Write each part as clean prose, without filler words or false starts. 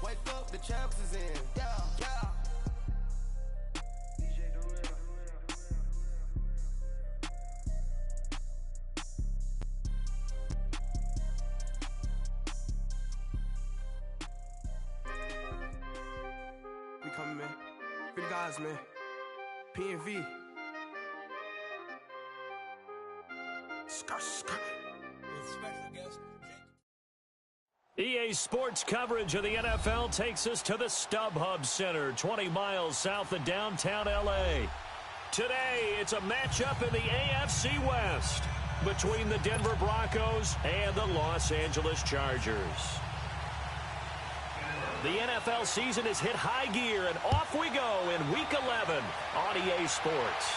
Wake up, the champs is in. Yeah, yeah. We coming, man. Free the guys, man. P&V. EA Sports coverage of the NFL takes us to the StubHub Center, 20 miles south of downtown L.A. Today, it's a matchup in the AFC West between the Denver Broncos and the Los Angeles Chargers. The NFL season has hit high gear, and off we go in Week 11 on EA Sports.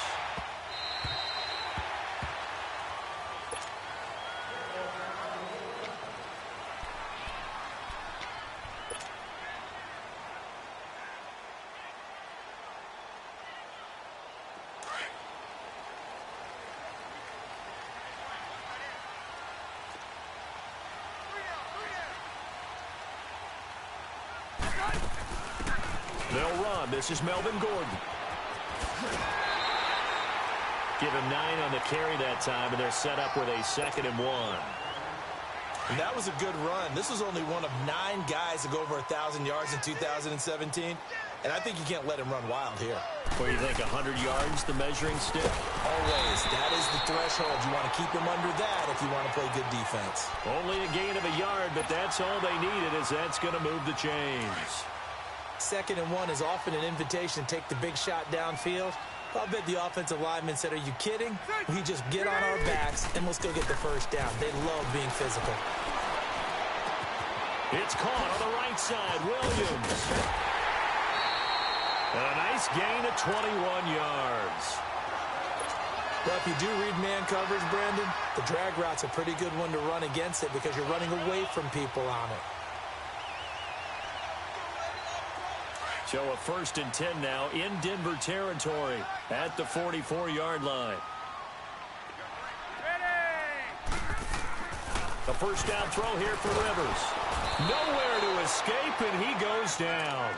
They'll run. This is Melvin Gordon. Give him 9 on the carry that time, and they're set up with a 2nd and 1. And that was a good run. This was only one of 9 guys to go over 1,000 yards in 2017, and I think you can't let him run wild here. What do you think, 100 yards, the measuring stick? Always. That is the threshold. You want to keep him under that if you want to play good defense. Only a gain of a yard, but that's all they needed, as that's going to move the chains. 2nd and 1 is often an invitation to take the big shot downfield. I'll bet the offensive lineman said, are you kidding? We just get on our backs and let's go get the first down. They love being physical. It's caught on the right side. Williams. And a nice gain of 21 yards. Well, if you do read man coverage, Brandon, the drag route's a pretty good one to run against it because you're running away from people on it. So a 1st and 10 now in Denver territory at the 44-yard line. A first down throw here for Rivers. Nowhere to escape, and he goes down.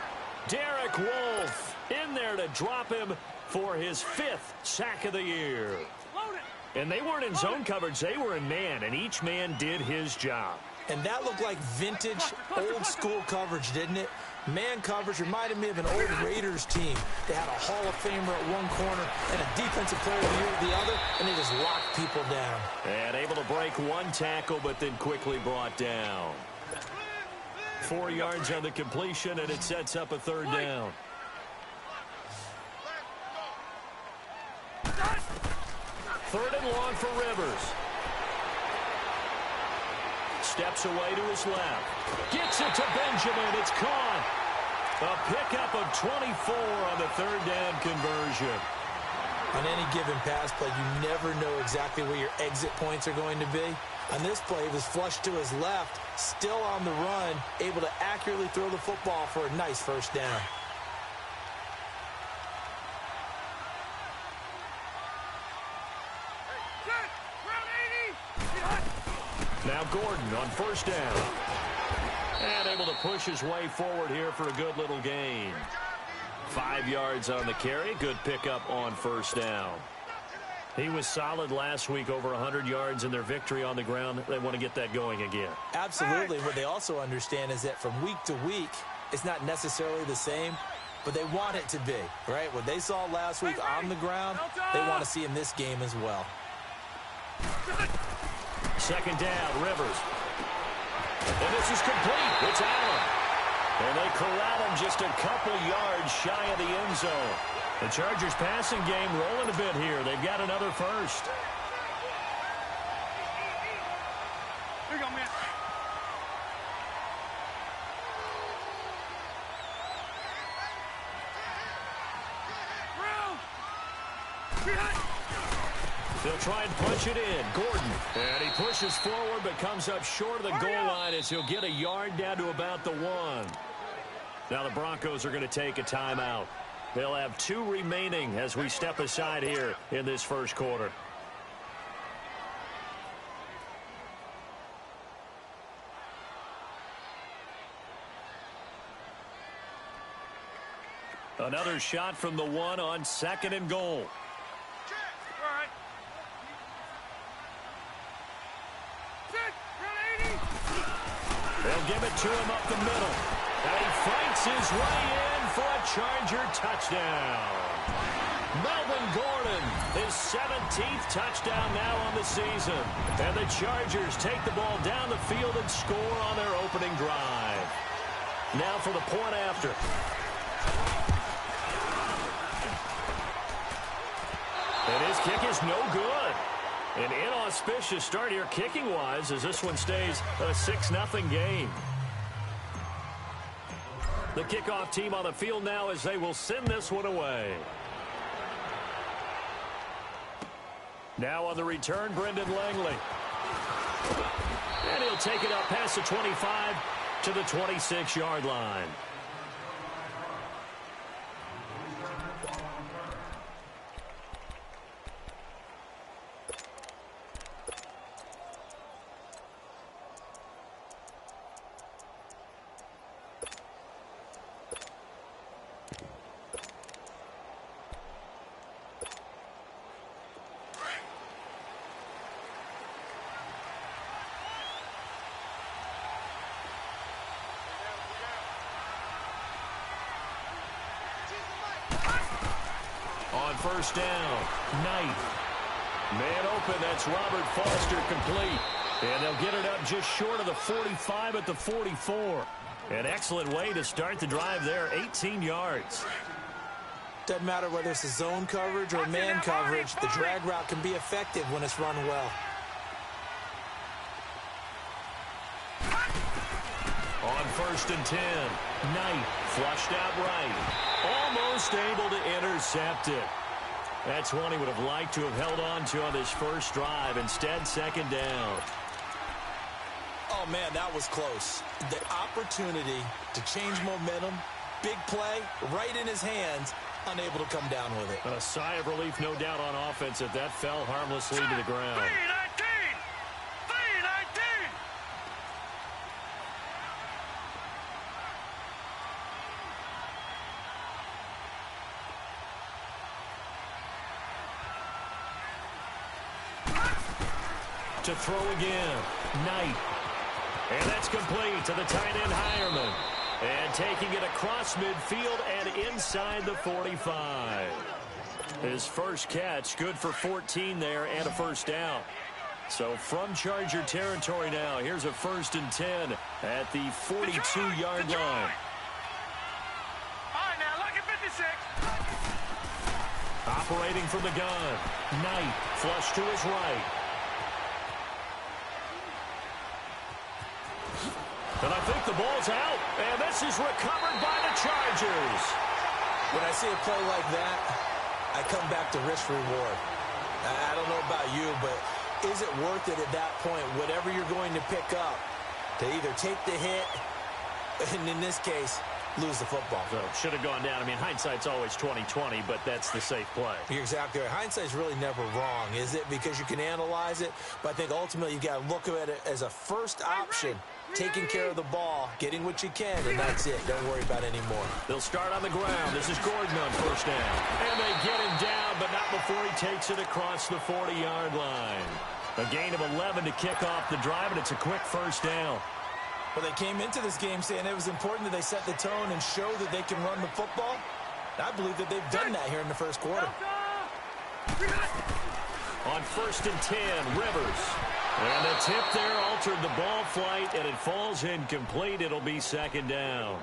Derek Wolfe in there to drop him for his 5th sack of the year. And they weren't in zone coverage. They were in man, and each man did his job. And that looked like vintage, old-school coverage, didn't it? Man coverage reminded me of an old Raiders team. They had a Hall of Famer at one corner and a defensive player of the year at the other, and they just locked people down. And able to break one tackle, but then quickly brought down. 4 yards on the completion, and it sets up a 3rd down. Third and long for Rivers. Steps away to his left. Gets it to Benjamin. It's caught. A pickup of 24 on the 3rd down conversion. On any given pass play, you never know exactly where your exit points are going to be. On this play, it was flushed to his left, still on the run, able to accurately throw the football for a nice 1st down. Now Gordon on 1st down. And able to push his way forward here for a good little gain. 5 yards on the carry. Good pickup on 1st down. He was solid last week, over 100 yards in their victory on the ground. They want to get that going again. Absolutely. What they also understand is that from week to week, it's not necessarily the same, but they want it to be, right? What they saw last week on the ground, they want to see in this game as well. 2nd down, Rivers. And this is complete. It's Allen. And they corral him just a couple yards shy of the end zone. The Chargers passing game rolling a bit here. They've got another 1st. Here you go, man. They'll try and punch it in. Gordon. And he pushes forward but comes up short of the goal line as he'll get a yard down to about the 1. Now the Broncos are going to take a timeout. They'll have 2 remaining as we step aside here in this 1st quarter. Another shot from the one on 2nd and goal. They'll give it to him up the middle. And he fights his way in for a Charger touchdown. Melvin Gordon, his 17th touchdown now on the season. And the Chargers take the ball down the field and score on their opening drive. Now for the point after. And his kick is no good. An inauspicious start here kicking-wise as this one stays a 6-0 game. The kickoff team on the field now as they will send this one away. Now on the return, Brendan Langley. And he'll take it up past the 25 to the 26-yard line. On first down, Knight. Man open, that's Robert Foster complete. And they'll get it up just short of the 45 at the 44. An excellent way to start the drive there, 18 yards. Doesn't matter whether it's a zone coverage or man coverage, the drag route can be effective when it's run well. On 1st and 10, Knight flushed out right. Almost able to intercept it. That's one he would have liked to have held on to on this first drive. Instead, 2nd down. Oh, man, that was close. The opportunity to change momentum, big play, right in his hands, unable to come down with it. A sigh of relief, no doubt, on offense if that fell harmlessly to the ground. To throw again, Knight. And that's complete to the tight end, Hireman. And taking it across midfield and inside the 45. His first catch, good for 14 there and a first down. So from Charger territory now, here's a 1st and 10 at the 42-yard line. All right, now, look at 56. Operating from the gun, Knight flush to his right. And I think the ball's out, and this is recovered by the Chargers. When I see a play like that, I come back to risk reward. I don't know about you, but is it worth it at that point, whatever you're going to pick up, to either take the hit, and in this case, lose the football? So should have gone down. I mean, hindsight's always 20/20, but that's the safe play. You're exactly right. Hindsight's really never wrong, is it? Because you can analyze it, but I think ultimately you got to look at it as a first option. Taking care of the ball, getting what you can, and that's it. Don't worry about it anymore. They'll start on the ground. This is Gordon on first down. And they get him down, but not before he takes it across the 40-yard line. A gain of 11 to kick off the drive, and it's a quick first down. Well, they came into this game saying it was important that they set the tone and show that they can run the football. I believe that they've done that here in the first quarter. On 1st and 10, Rivers. And the tip there altered the ball flight, and it falls incomplete. It'll be 2nd down.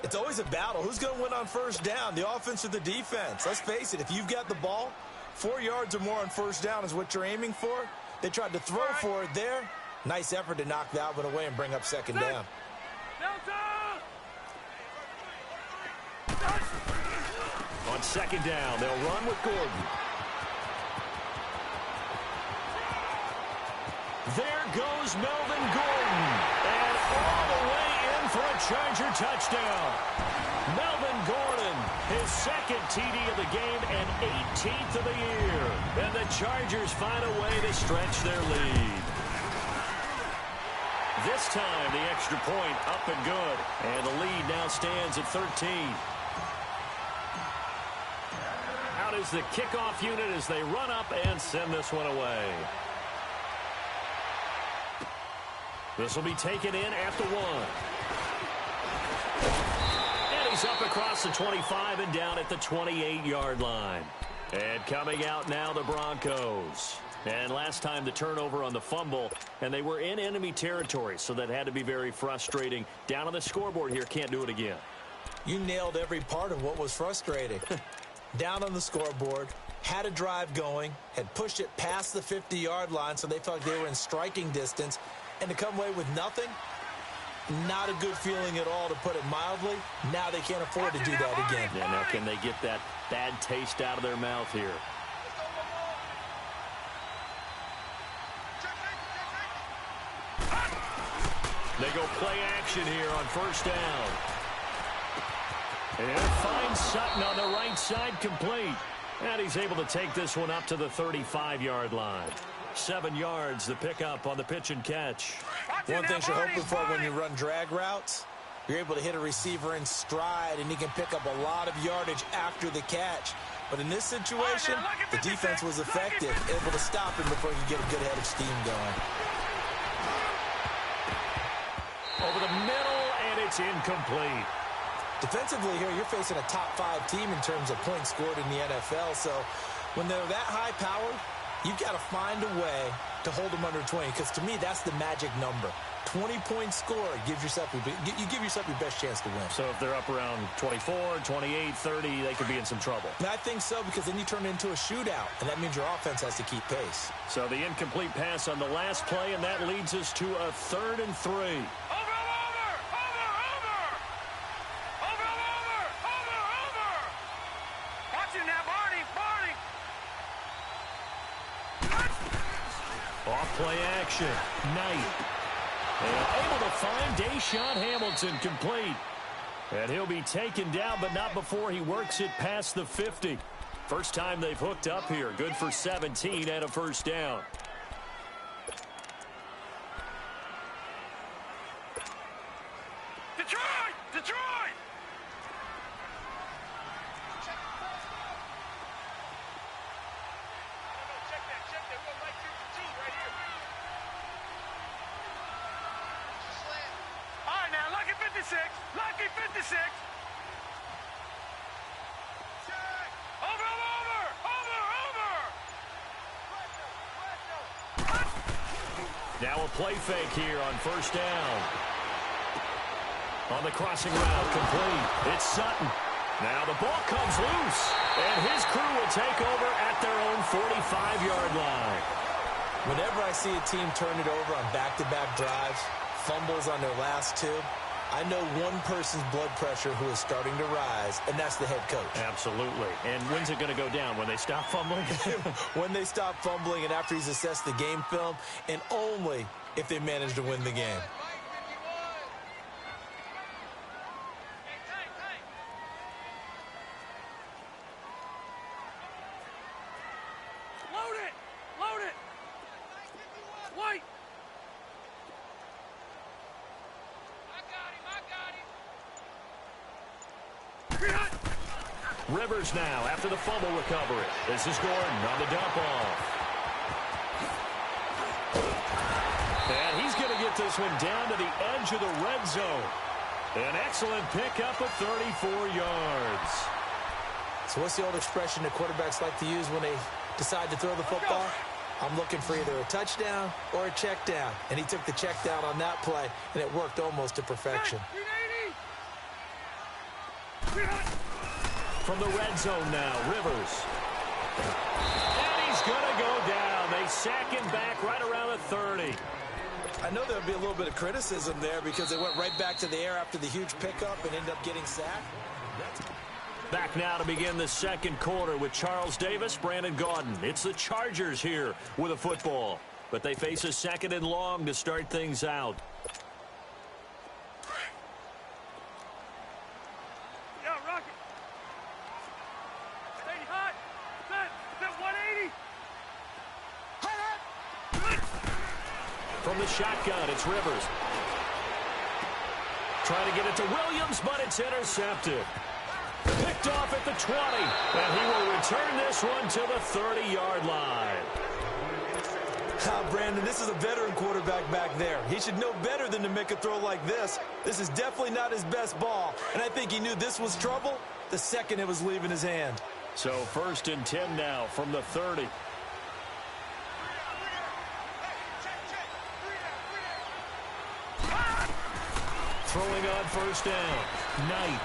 It's always a battle. Who's going to win on first down, the offense or the defense? Let's face it, if you've got the ball, 4 yards or more on first down is what you're aiming for. They tried to throw for it there. Nice effort to knock that one away and bring up 2nd down. On 2nd down, they'll run with Gordon. There goes Melvin Gordon. And all the way in for a Charger touchdown. Melvin Gordon, his 2nd TD of the game and 18th of the year. And the Chargers find a way to stretch their lead. This time, the extra point up and good. And the lead now stands at 13. out as the kickoff unit as they run up and send this one away. This will be taken in at the 1. And he's up across the 25 and down at the 28-yard line. And coming out now, the Broncos. And last time the turnover on the fumble, and they were in enemy territory, so that had to be very frustrating. Down on the scoreboard here, can't do it again. You nailed every part of what was frustrating. Down on the scoreboard, had a drive going, had pushed it past the 50-yard line, so they felt like they were in striking distance, and to come away with nothing, not a good feeling at all, to put it mildly. Now they can't afford to do that again. Yeah, now can they get that bad taste out of their mouth here? They go play action here on first down. And finds Sutton on the right side, complete. And he's able to take this one up to the 35-yard line. 7 yards, the pickup on the pitch and catch. One thing you're hoping for when you run drag routes, you're able to hit a receiver in stride, and he can pick up a lot of yardage after the catch. But in this situation, the defense was effective, able to stop him before he could get a good head of steam going. Over the middle, and it's incomplete. Defensively here, you're facing a top-5 team in terms of points scored in the NFL. So when they're that high-powered, you've got to find a way to hold them under 20, because to me, that's the magic number. 20-point score gives yourself you give yourself your best chance to win. So if they're up around 24, 28, 30, they could be in some trouble. And I think so, because then you turn it into a shootout, and that means your offense has to keep pace. So the incomplete pass on the last play, and that leads us to a 3rd and 3. Off-play action. Knight. And able to find Deshaun Hamilton complete. And he'll be taken down, but not before he works it past the 50. First time they've hooked up here. Good for 17 and a first down. Detroit! Detroit! Lucky 56. Over. Now a play fake here on first down. On the crossing route, complete. It's Sutton. Now the ball comes loose, and his crew will take over at their own 45-yard line. Whenever I see a team turn it over on back-to-back drives, fumbles on their last 2, I know one person's blood pressure who is starting to rise, and that's the head coach. Absolutely. And when's it going to go down? When they stop fumbling? When they stop fumbling and after he's assessed the game film, and only if they manage to win the game. Load it. White. Rivers now after the fumble recovery. This is Gordon on the dump off. And he's going to get this one down to the edge of the red zone. An excellent pickup of 34 yards. So what's the old expression that quarterbacks like to use when they decide to throw the football? I'm looking for either a touchdown or a check down. And he took the check down on that play, and it worked almost to perfection. From the red zone now, Rivers. And he's going to go down. They sack him back right around the 30. I know there'll be a little bit of criticism there because they went right back to the air after the huge pickup and ended up getting sacked. Back now to begin the second quarter with Charles Davis, Brandon Gaudin. It's the Chargers here with a football, but they face a 2nd and long to start things out. From the shotgun, it's Rivers. Trying to get it to Williams, but it's intercepted. Picked picked off at the 20. And he will return this one to the 30-yard line. Brandon, this is a veteran quarterback back there. He should know better than to make a throw like this. This is definitely not his best ball, and I think he knew this was trouble the second it was leaving his hand. So 1st and 10 now from the 30. Throwing on 1st down. Knight.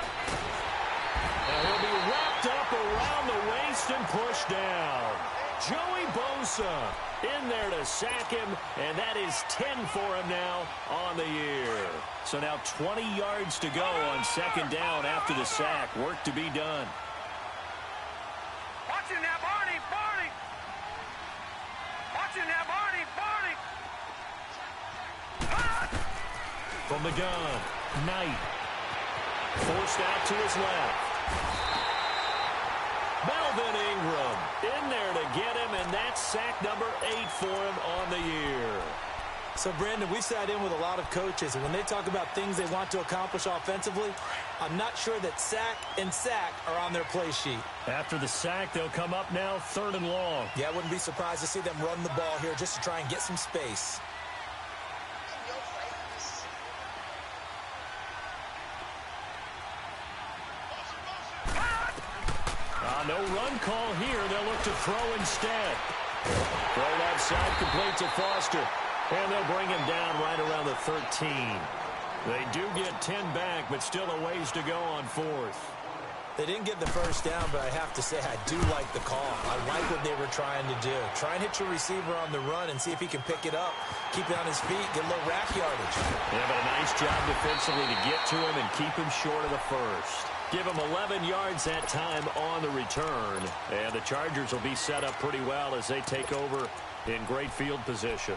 And he'll be wrapped up around the waist and pushed down. Joey Bosa in there to sack him, and that is 10 for him now on the year. So now 20 yards to go on 2nd down after the sack. Work to be done. Watching that, Barney, Barney. Watching that, Barney, Barney. From the gun, Knight. Forced out to his left. Melvin Ingram in there to get him, and that's sack number 8 for him on the year. So, Brandon, we sat in with a lot of coaches, and when they talk about things they want to accomplish offensively, I'm not sure that sack and sack are on their play sheet. After the sack, they'll come up now 3rd and long. Yeah, I wouldn't be surprised to see them run the ball here just to try and get some space. No run call here. They'll look to throw instead. Throw outside, complete to Foster. And they'll bring him down right around the 13. They do get 10 back, but still a ways to go on 4th. They didn't get the 1st down, but I have to say I do like the call. I like what they were trying to do. Try and hit your receiver on the run and see if he can pick it up, keep it on his feet, get a little rack yardage. Yeah, but a nice job defensively to get to him and keep him short of the 1st. Give him 11 yards that time on the return. And the Chargers will be set up pretty well as they take over in great field position.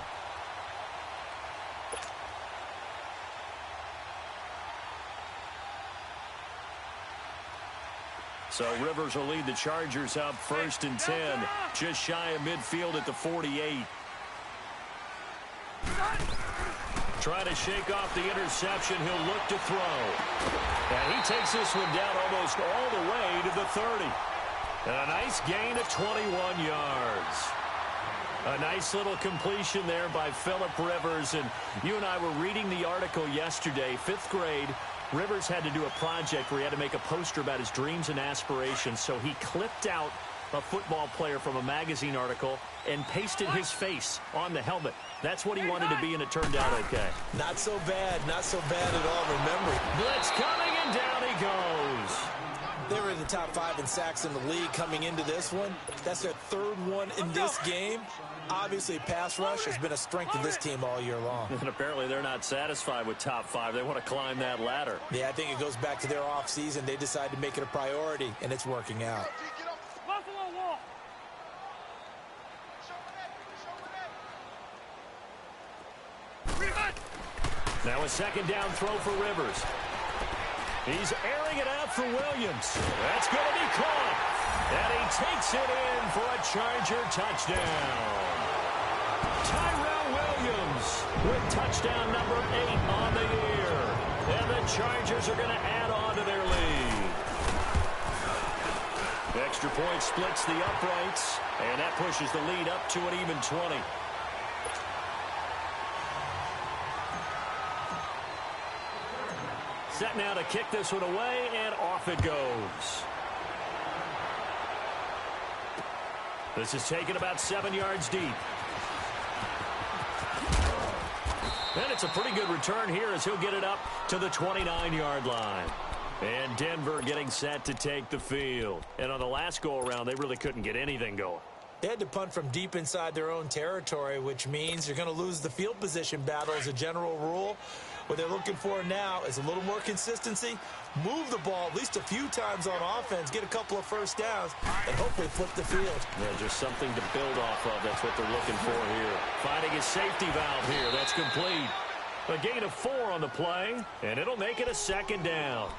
So Rivers will lead the Chargers up 1st and 10. Just shy of midfield at the 48. Trying to shake off the interception. He'll look to throw. And he takes this one down almost all the way to the 30. And a nice gain of 21 yards. A nice little completion there by Phillip Rivers. And you and I were reading the article yesterday, 5th grade. Rivers had to do a project where he had to make a poster about his dreams and aspirations. So he clipped out a football player from a magazine article and pasted his face on the helmet. That's what he wanted to be, and it turned out okay. Not so bad at all. Remember, blitz coming, and down he goes. They were in the top 5 in sacks in the league coming into this one. That's their 3rd one in this game. Obviously, pass rush has been a strength of this team all year long. And apparently they're not satisfied with top 5. They want to climb that ladder. Yeah, I think it goes back to their offseason. They decided to make it a priority, and it's working out. Now a 2nd down throw for Rivers. He's airing it out for Williams. That's going to be caught. And he takes it in for a Charger touchdown. Tyrell Williams with touchdown number 8 on the year. And the Chargers are going to add on to their lead. Extra point splits the uprights. And that pushes the lead up to an even 20. Set now to kick this one away, and off it goes. This is taken about 7 yards deep. And it's a pretty good return here as he'll get it up to the 29-yard line. And Denver getting set to take the field. And on the last go-around, they really couldn't get anything going. They had to punt from deep inside their own territory, which means you're going to lose the field position battle as a general rule. What they're looking for now is a little more consistency, move the ball at least a few times on offense, get a couple of 1st downs, and hopefully flip the field. Yeah, just something to build off of. That's what they're looking for here. Finding his safety valve here. That's complete. A gain of 4 on the play, and it'll make it a 2nd down.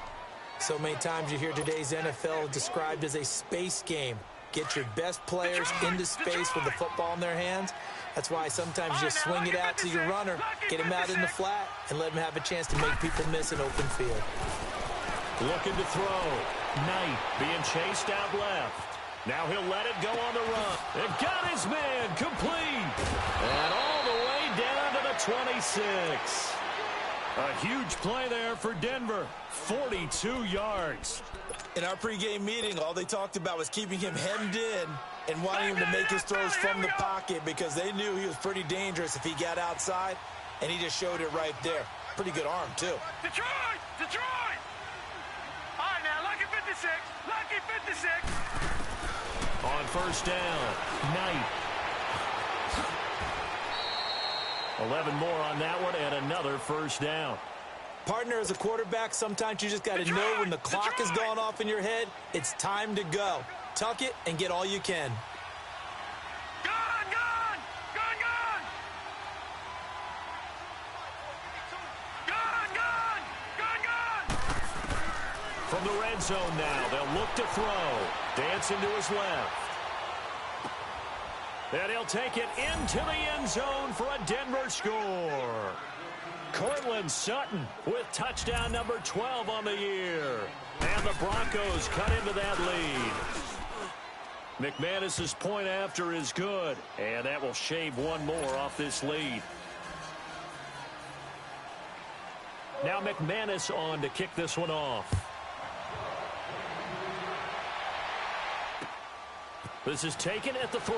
So many times you hear today's NFL described as a space game. Get your best players into space with the football in their hands. That's why sometimes you just swing it out to your runner, get him out in the flat, and let him have a chance to make people miss an open field. Looking to throw. Knight being chased out left. Now he'll let it go on the run. It got his man complete. And all the way down to the 26. A huge play there for Denver. 42 yards. In our pregame meeting, all they talked about was keeping him hemmed in and wanting him to make his throws from the pocket because they knew he was pretty dangerous if he got outside, and he just showed it right there. Pretty good arm, too. Detroit! Detroit! All right, now, lucky 56. Lucky 56. On first down, Knight. 11 more on that one and another first down. Partner, as a quarterback, sometimes you just got to know when the clock is going off in your head, it's time to go. Tuck it and get all you can. Gun, gun! Gun, gun! Gun, gun! Gun, gun! From the red zone now, they'll look to throw. Dancing to his left. And he'll take it into the end zone for a Denver score. Cortland Sutton with touchdown number 12 on the year. And the Broncos cut into that lead. McManus's point after is good. And that will shave one more off this lead. Now McManus on to kick this one off. This is taken at the 3.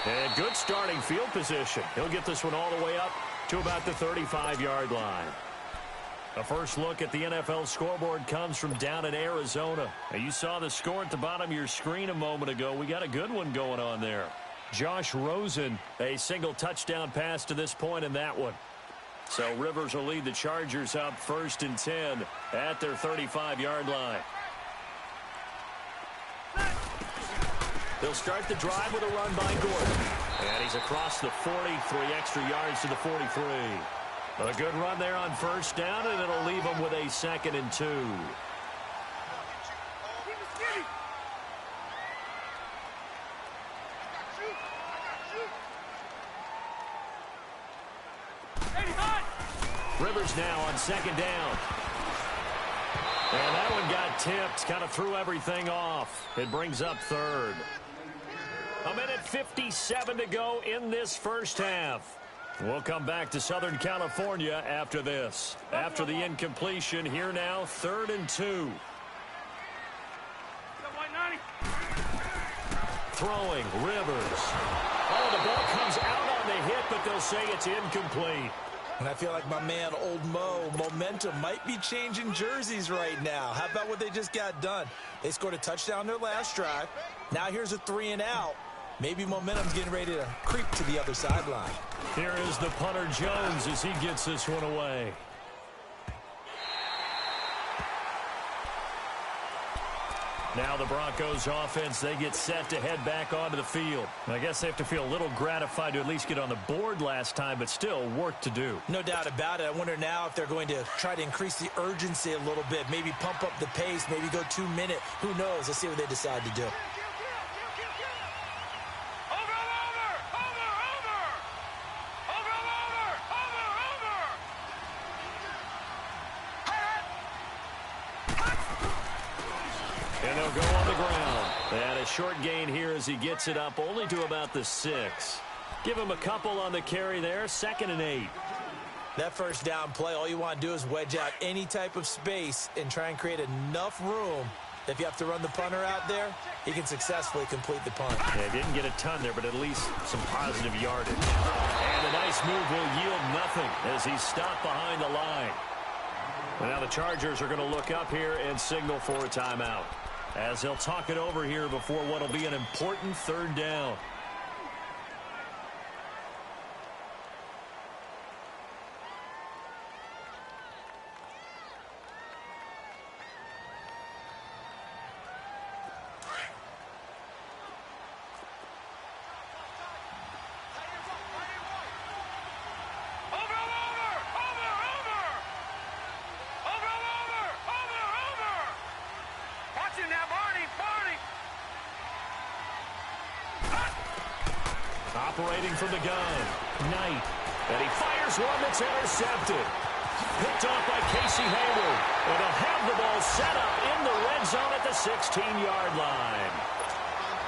And good starting field position. He'll get this one all the way up to about the 35-yard line. A first look at the NFL scoreboard comes from down in Arizona. Now, you saw the score at the bottom of your screen a moment ago. We got a good one going on there. Josh Rosen, a single touchdown pass to this point in that one. So Rivers will lead the Chargers up 1st and 10 at their 35-yard line. They'll start the drive with a run by Gordon. And he's across the 40, 3 extra yards to the 43. A good run there on first down, and it'll leave them with a 2nd and 2. Rivers now on 2nd down. And that one got tipped, kind of threw everything off. It brings up 3rd. 1:57 to go in this first half. We'll come back to Southern California after this. After the incompletion, here now, 3rd and 2. Throwing, Rivers. Oh, the ball comes out on the hit, but they'll say it's incomplete. And I feel like my man, Old Mo, momentum might be changing jerseys right now. How about what they just got done? They scored a touchdown their last drive. Now here's a 3 and out. Maybe momentum's getting ready to creep to the other sideline. Here is the punter Jones as he gets this one away. Now the Broncos offense, they get set to head back onto the field. I guess they have to feel a little gratified to at least get on the board last time, but still work to do. No doubt about it. I wonder now if they're going to try to increase the urgency a little bit, maybe pump up the pace, maybe go 2-minute. Who knows? Let's see what they decide to do. And they'll go on the ground. And a short gain here as he gets it up only to about the 6. Give him a couple on the carry there. 2nd and 8. That first down play, all you want to do is wedge out any type of space and try and create enough room. If you have to run the punter out there, he can successfully complete the punt. Yeah, didn't get a ton there, but at least some positive yardage. And a nice move will yield nothing as he's stopped behind the line. And now the Chargers are going to look up here and signal for a timeout, as they'll talk it over here before what will be an important 3rd down. Operating from the gun, Knight. And he fires one that's intercepted. Picked off by Casey Hayward. And they'll have the ball set up in the red zone at the 16-yard line.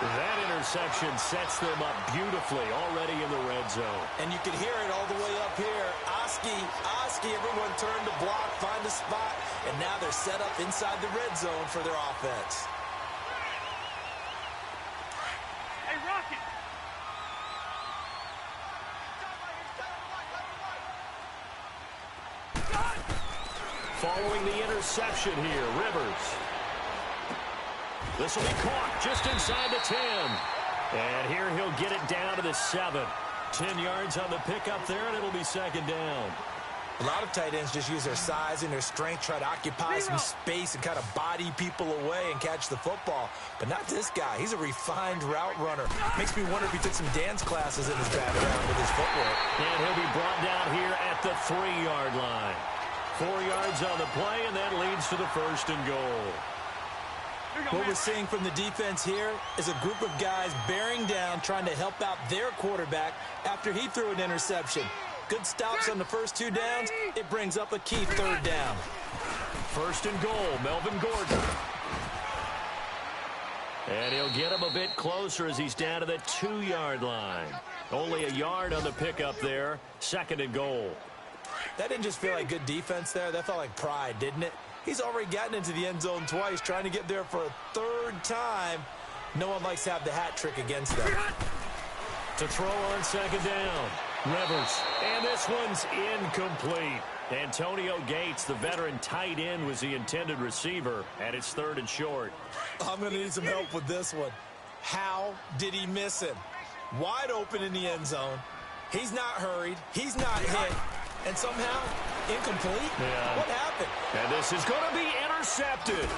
That interception sets them up beautifully already in the red zone. And you can hear it all the way up here. Oski, everyone turned to block, find a spot, and now they're set up inside the red zone for their offense. Hey, Rocket. Following the interception here, Rivers. This will be caught just inside the 10. And here he'll get it down to the 7. 10 yards on the pickup there, and it'll be second down. A lot of tight ends just use their size and their strength, try to occupy some space and kind of body people away and catch the football. But not this guy. He's a refined route runner. Makes me wonder if he took some dance classes in his background with his footwork. And he'll be brought down here at the 3-yard line. 4 yards on the play, and that leads to the first and goal. What we're seeing from the defense here is a group of guys bearing down, trying to help out their quarterback after he threw an interception. Good stops on the first 2 downs. It brings up a key 3rd down. First and goal, Melvin Gordon. And he'll get him a bit closer as he's down to the 2-yard line. Only a yard on the pickup there. Second and goal. That didn't just feel like good defense there. That felt like pride, didn't it? He's already gotten into the end zone twice, trying to get there for a 3rd time. No one likes to have the hat trick against them. To throw on second down, Rivers. And this one's incomplete. Antonio Gates, the veteran tight end, was the intended receiver, and it's 3rd and short. I'm going to need some help with this one. How did he miss him? Wide open in the end zone. He's not hurried. He's not hit. And somehow, incomplete? Yeah. What happened? And this is going to be intercepted.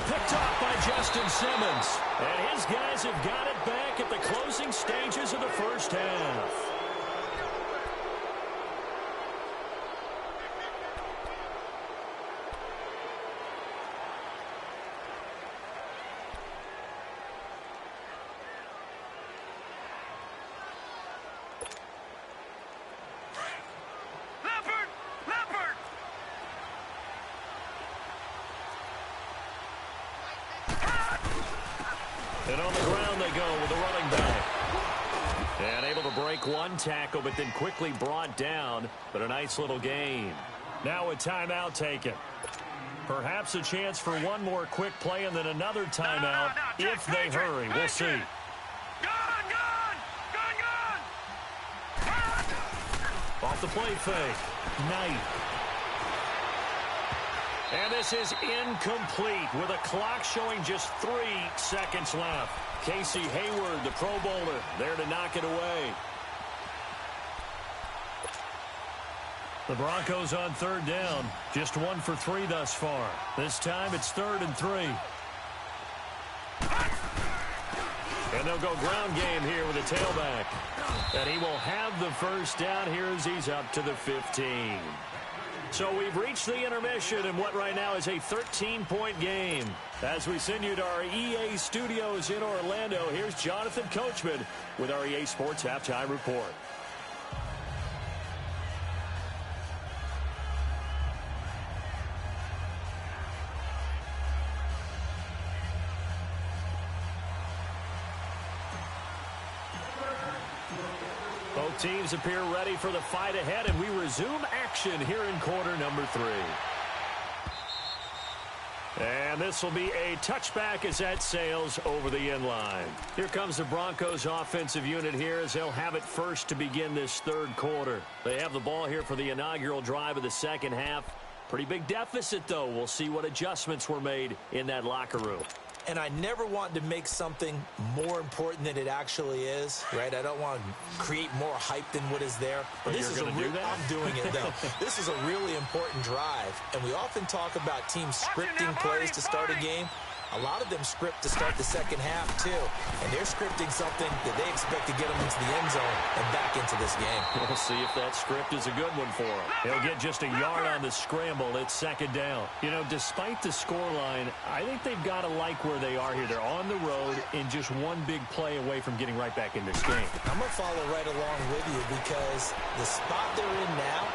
Picked off by Justin Simmons. And his guys have got it back at the closing stages of the first half. And on the ground they go with the running back. And able to break one tackle, but then quickly brought down. But a nice little gain. Now a timeout taken. Perhaps a chance for one more quick play and then another timeout if they hurry. We'll see. Gone! Off the play fake. Knight. And this is incomplete with a clock showing just 3 seconds left. Casey Hayward, the Pro Bowler, there to knock it away. The Broncos on 3rd down. Just 1 for 3 thus far. This time it's 3rd and 3. And they'll go ground game here with a tailback. And he will have the first down here as he's up to the 15. So we've reached the intermission in what right now is a 13-point game. As we send you to our EA studios in Orlando, here's Jonathan Coachman with our EA Sports Halftime Report. Both teams appear ready for the fight ahead, and we resume action here in quarter number 3. And this will be a touchback as that sails over the end line. Here comes the Broncos offensive unit here as they'll have it first to begin this 3rd quarter. They have the ball here for the inaugural drive of the second half. Pretty big deficit, though. We'll see what adjustments were made in that locker room. And I never want to make something more important than it actually is, right? I don't want to create more hype than what is there. But this is I'm doing it, though. This is a really important drive. And we often talk about teams scripting plays to start a game. A lot of them script to start the second half, too. And they're scripting something that they expect to get them into the end zone and back into this game. We'll see if that script is a good one for them. He'll get just a yard on the scramble. It's second down. You know, despite the scoreline, I think they've got to like where they are here. They're on the road and just one big play away from getting right back in this game. I'm going to follow right along with you because the spot they're in now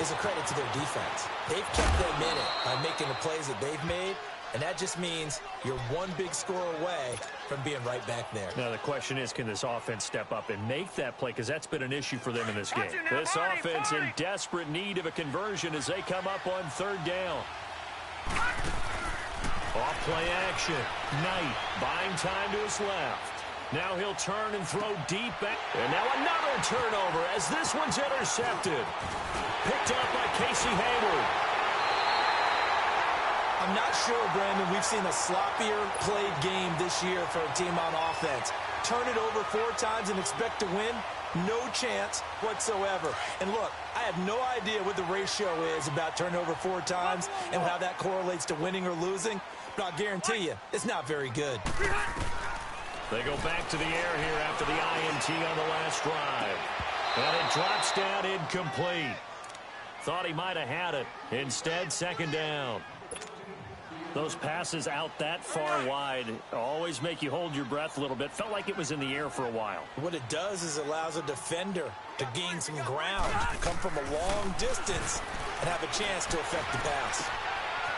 is a credit to their defense. They've kept them in it by making the plays that they've made, and that just means you're one big score away from being right back there. Now, the question is, can this offense step up and make that play? Because that's been an issue for them in this game. This offense in desperate need of a conversion as they come up on third down. Off play action. Knight buying time to his left. Now he'll turn and throw deep back. And now another turnover as this one's intercepted. Picked up by Casey Hayward. I'm not sure, Brandon, we've seen a sloppier played game this year for a team on offense. Turn it over 4 times and expect to win? No chance whatsoever. And look, I have no idea what the ratio is about turnover 4 times and how that correlates to winning or losing, but I'll guarantee you, it's not very good. They go back to the air here after the INT on the last drive. And it drops down incomplete. Thought he might have had it. Instead, second down. Those passes out that far wide always make you hold your breath a little bit. Felt like it was in the air for a while. What it does is it allows a defender to gain some ground, come from a long distance, and have a chance to affect the pass.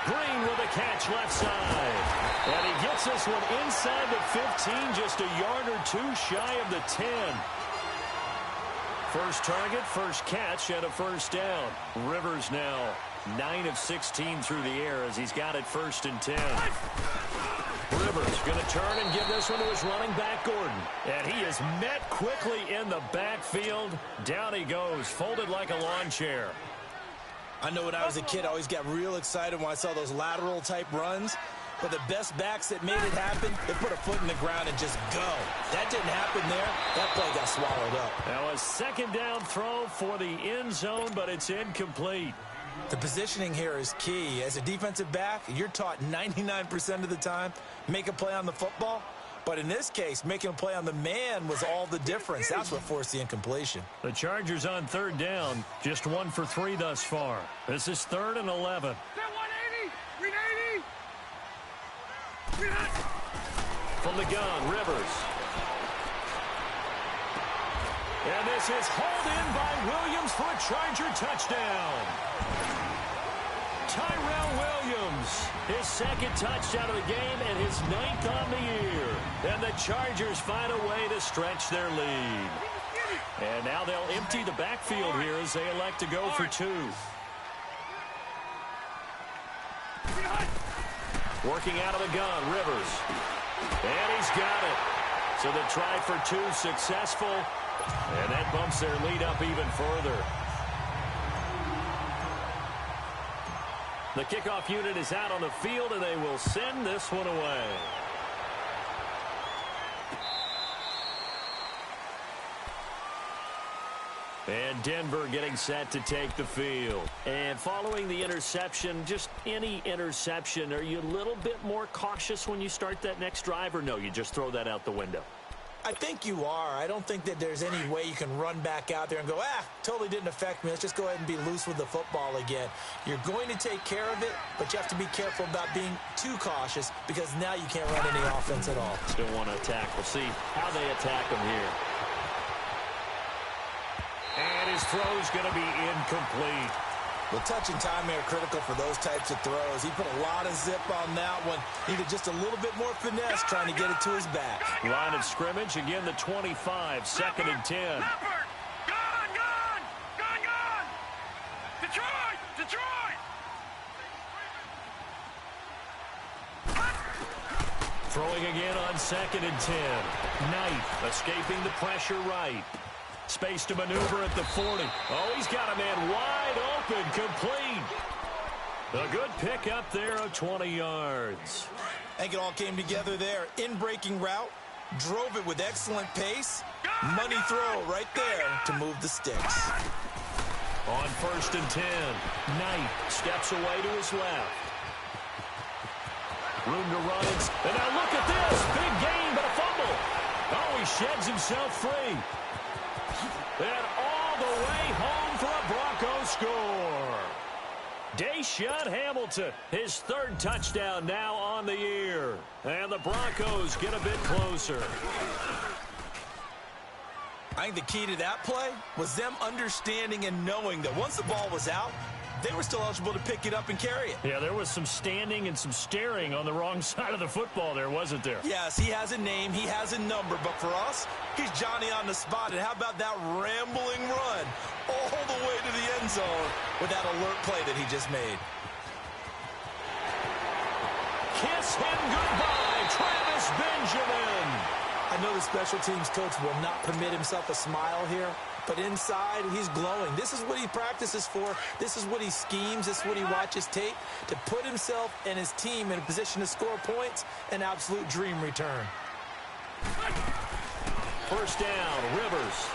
Green with a catch left side. And he gets this one inside the 15, just a yard or 2 shy of the 10. First target, first catch, and a first down. Rivers now 9 of 16 through the air as he's got it 1st and 10. Rivers going to turn and give this one to his running back, Gordon. And he is met quickly in the backfield. Down he goes, folded like a lawn chair. I know when I was a kid, I always got real excited when I saw those lateral-type runs. But the best backs that made it happen, they put a foot in the ground and just go. That didn't happen there. That play got swallowed up. Now a second down throw for the end zone, but it's incomplete. The positioning here is key. As a defensive back, you're taught 99% of the time, make a play on the football. But in this case, making a play on the man was all the difference. That's what forced the incompletion. The Chargers on third down, just 1 for 3 thus far. This is 3rd and 11. From the gun, Rivers. And this is hauled in by Williams for a Charger touchdown. Tyrell Williams, his 2nd touchdown of the game and his 9th on the year. And the Chargers find a way to stretch their lead. And now they'll empty the backfield here as they elect to go for 2. Working out of the gun, Rivers. And he's got it. So the try for 2 successful. And that bumps their lead up even further. The kickoff unit is out on the field, and they will send this one away. And Denver getting set to take the field. And following the interception, just any interception, are you a little bit more cautious when you start that next drive, or no, you just throw that out the window? I think you are. I don't think that there's any way you can run back out there and go, totally didn't affect me. Let's just go ahead and be loose with the football again. You're going to take care of it, but you have to be careful about being too cautious because now you can't run any offense at all. Still want to attack. We'll see how they attack them here. And his throw's going to be incomplete. Well, touch and timing are critical for those types of throws. He put a lot of zip on that one. Needed just a little bit more finesse trying to get it to his back. Line of scrimmage, again the 25, 2nd and 10. Gone! Detroit! Throwing again on 2nd and 10. Knight escaping the pressure right. Space to maneuver at the 40. Oh, he's got a man wide open, complete. A good pickup there of 20 yards. I think it all came together there. In-breaking route, drove it with excellent pace. Money throw right there to move the sticks. On 1st and 10, Knight steps away to his left. Room to run. And now look at this. Big gain, but a fumble. Oh, he sheds himself free. And all the way home for a Bronco score. Deshaun Hamilton, his 3rd touchdown now on the year. And the Broncos get a bit closer. I I think the key to that play was them understanding and knowing that once the ball was out, they were still eligible to pick it up and carry it. Yeah, there was some standing and some staring on the wrong side of the football there, wasn't there? Yes, he has a name, he has a number, but for us, he's Johnny on the spot. And how about that rambling run all the way to the end zone with that alert play that he just made? Kiss him goodbye, Travis Benjamin. I know the special teams coach will not permit himself a smile here, but inside, he's glowing. This is what he practices for. This is what he schemes. This is what he watches tape to put himself and his team in a position to score points. An absolute dream return. First down, Rivers.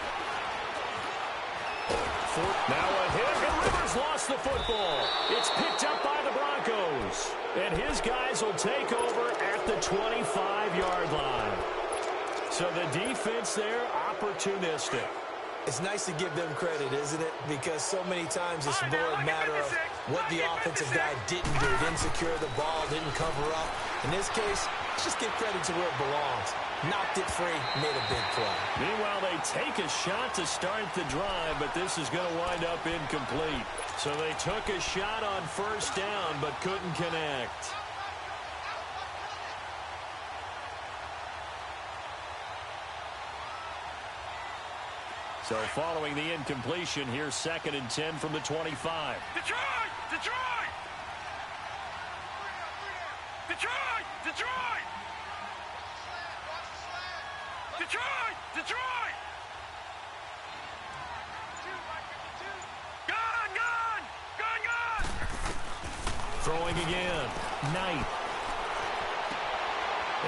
Now a hit, and Rivers lost the football. It's picked up by the Broncos. And his guys will take over at the 25-yard line. So the defense there, opportunistic. It's nice to give them credit, isn't it? Because so many times it's more a matter of what the offensive guy didn't do. Didn't secure the ball, didn't cover up. In this case, let's just give credit to where it belongs. Knocked it free, made a big play. Meanwhile, they take a shot to start the drive, but this is going to wind up incomplete. So they took a shot on first down, but couldn't connect. So following the incompletion, here's 2nd and 10 from the 25. Detroit! Detroit! Detroit! Detroit! Detroit! Detroit! Gone! Gone! Gone! Gone! Throwing again. Knight.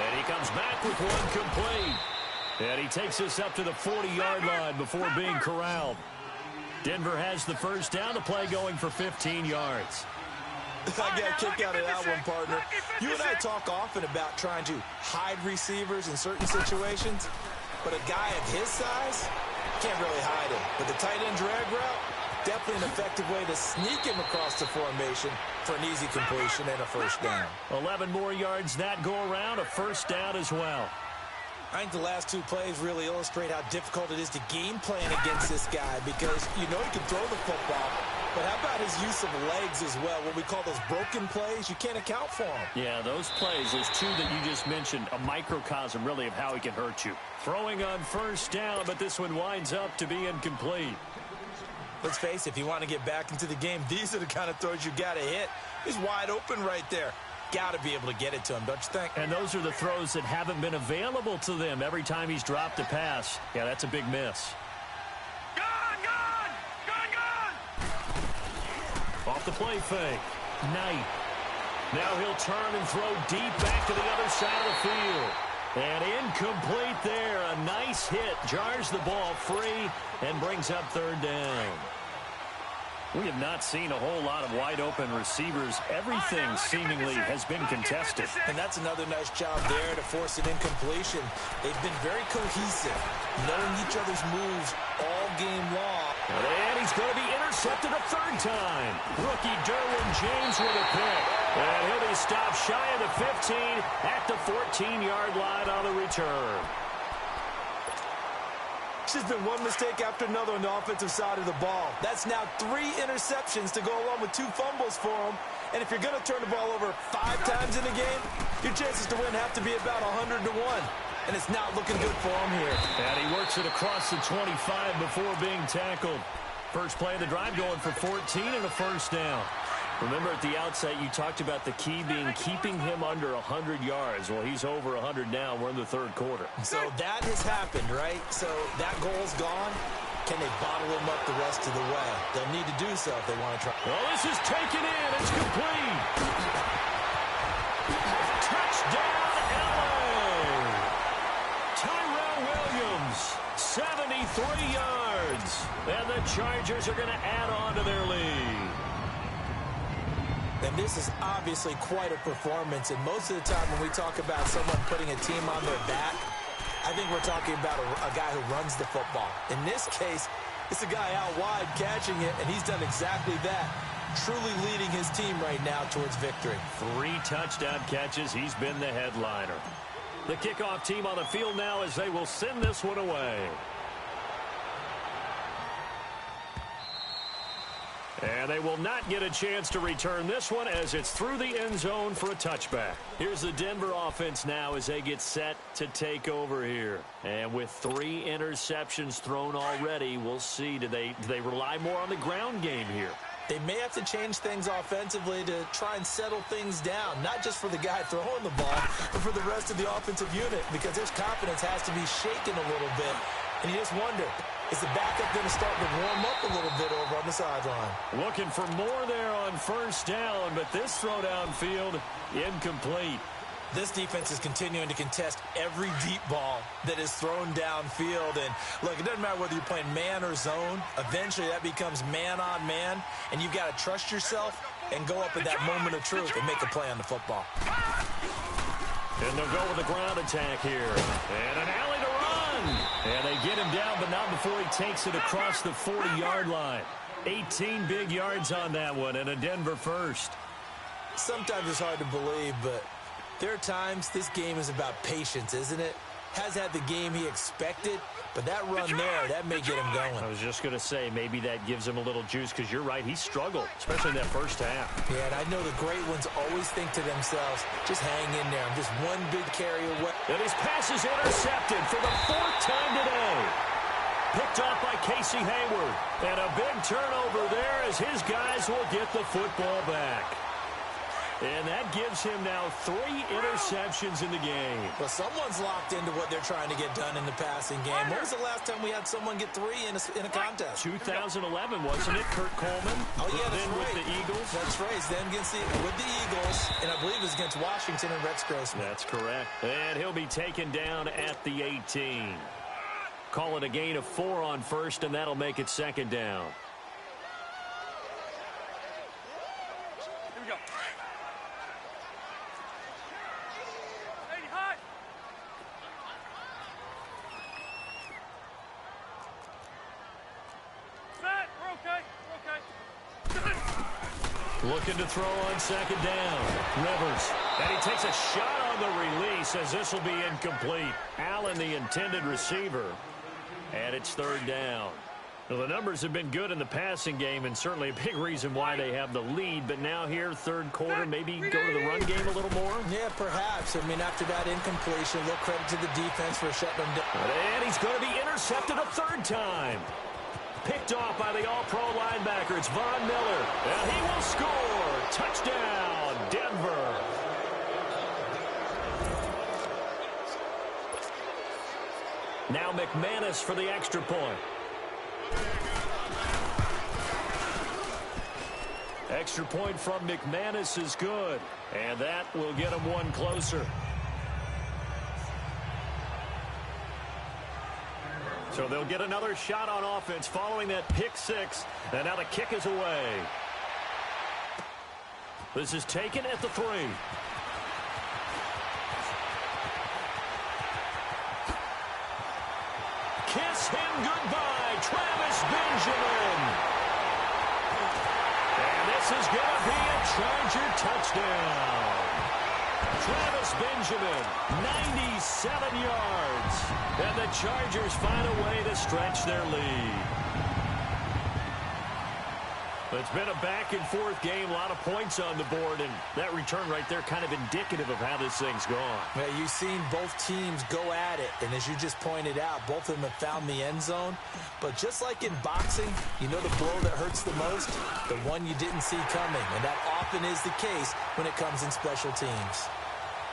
And he comes back with one complete. And he takes us up to the 40-yard line before being corralled. Denver has the first down. The play going for 15 yards. I got a kick out of that one, partner. You and I talk often about trying to hide receivers in certain situations, but a guy of his size can't really hide him. But the tight end drag route, definitely an effective way to sneak him across the formation for an easy completion and a first down. 11 more yards that go around, a first down as well. I think the last two plays really illustrate how difficult it is to game plan against this guy because you know he can throw the football, but how about his use of legs as well? What we call those broken plays, you can't account for them. Yeah, those plays, those two that you just mentioned, a microcosm really of how he can hurt you. Throwing on first down, but this one winds up to be incomplete. Let's face it, if you want to get back into the game, these are the kind of throws you got to hit. He's wide open right there. Got to be able to get it to him, don't you think? And those are the throws that haven't been available to them every time he's dropped a pass. Yeah, that's a big miss. Gone! Gone! Gone! Gone! Off the play fake. Knight. Now he'll turn and throw deep back to the other side of the field. And incomplete there. A nice hit. Jars the ball free and brings up third down. We have not seen a whole lot of wide-open receivers. Everything seemingly has been contested. And that's another nice job there to force an incompletion. They've been very cohesive, knowing each other's moves all game long. And he's going to be intercepted a third time. Rookie Derwin James with a pick. And he'll be stopped shy of the 15 at the 14-yard line on the return. There's been one mistake after another on the offensive side of the ball. That's now 3 interceptions to go along with 2 fumbles for him. And if you're going to turn the ball over 5 times in a game, your chances to win have to be about 100 to 1. And it's not looking good for him here. And he works it across the 25 before being tackled. First play of the drive going for 14 and a first down. Remember at the outset you talked about the key being keeping him under 100 yards. Well, he's over 100 now. We're in the third quarter. So that has happened, right? So that goal's gone. Can they bottle him up the rest of the way? They'll need to do so if they want to try. Well, this is taken in. It's complete. Touchdown, LA. Tyrell Williams, 73 yards. And the Chargers are going to add on to their lead. And this is obviously quite a performance. And most of the time when we talk about someone putting a team on their back, I think we're talking about a guy who runs the football. In this case, it's a guy out wide catching it, and he's done exactly that. Truly leading his team right now towards victory. 3 touchdown catches. He's been the headliner. The kickoff team on the field now as they will send this one away. And they will not get a chance to return this one as it's through the end zone for a touchback. Here's the Denver offense now as they get set to take over here. And with 3 interceptions thrown already, we'll see. Do they rely more on the ground game here? They may have to change things offensively to try and settle things down, not just for the guy throwing the ball, but for the rest of the offensive unit, because his confidence has to be shaken a little bit. And you just wonder, is the backup going to start to warm up a little bit over on the sideline? Looking for more there on first down, but this throw downfield, incomplete. This defense is continuing to contest every deep ball that is thrown downfield. And, look, it doesn't matter whether you're playing man or zone. Eventually, that becomes man on man, and you've got to trust yourself and go up at that moment of truth and make a play on the football. And they'll go with a ground attack here. And an alley to run. And they get him down, but not before he takes it across the 40-yard line. 18 big yards on that one, and a Denver first. Sometimes it's hard to believe, but there are times this game is about patience, isn't it? Has had the game he expected, but that run there, that may get him going. I was just going to say, maybe that gives him a little juice, because you're right, he struggled, especially in that first half. Yeah, and I know the great ones always think to themselves, just hang in there. I'm just one big carry away. And his pass is intercepted for the 4th time today. Picked off by Casey Hayward. And a big turnover there as his guys will get the football back. And that gives him now 3 interceptions in the game. Well, someone's locked into what they're trying to get done in the passing game. When was the last time we had someone get 3 in a contest? 2011, wasn't it? Kurt Coleman. Oh, yeah, that's then right. With the Eagles. That's right. Then with the Eagles, and I believe it was against Washington and Rex Grossman. That's correct. And he'll be taken down at the 18. Call it a gain of 4 on first, and that'll make it 2nd down. Here we go. Hey, hot. Set. We're okay. Looking to throw on 2nd down. Rivers. And he takes a shot on the release as this will be incomplete. Allen, the intended receiver. And it's 3rd down. Well, the numbers have been good in the passing game, and certainly a big reason why they have the lead. But now here, 3rd quarter, maybe go to the run game a little more? Yeah, perhaps. I mean, after that incompletion, a little credit to the defense for shutting them down. And he's going to be intercepted a 3rd time. Picked off by the all-pro linebacker. It's Von Miller. And he will score. Touchdown, Denver. Now McManus for the extra point. Extra point from McManus is good. And that will get him 1 closer. So they'll get another shot on offense following that pick 6. And now the kick is away. This is taken at the 3. Kiss him goodbye, Travis Benjamin. And this is going to be a Charger touchdown. Travis Benjamin, 97 yards. And the Chargers find a way to stretch their lead. It's been a back-and-forth game, a lot of points on the board, and that return right there kind of indicative of how this thing's gone. Well, you've seen both teams go at it, and as you just pointed out, both of them have found the end zone. But just like in boxing, you know the blow that hurts the most? The one you didn't see coming, and that often is the case when it comes in special teams.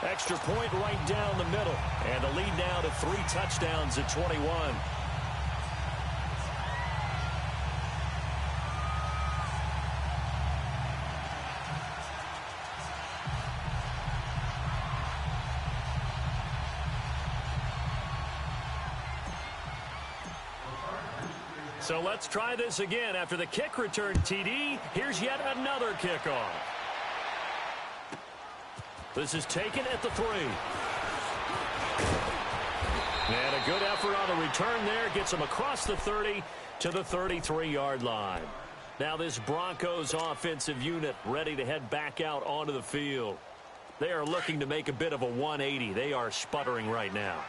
Extra point right down the middle, and the lead now to 3 touchdowns at 21. So let's try this again. After the kick return TD, here's yet another kickoff. This is taken at the 3. And a good effort on the return there. Gets him across the 30 to the 33-yard line. Now this Broncos offensive unit ready to head back out onto the field. They are looking to make a bit of a 180. They are sputtering right now.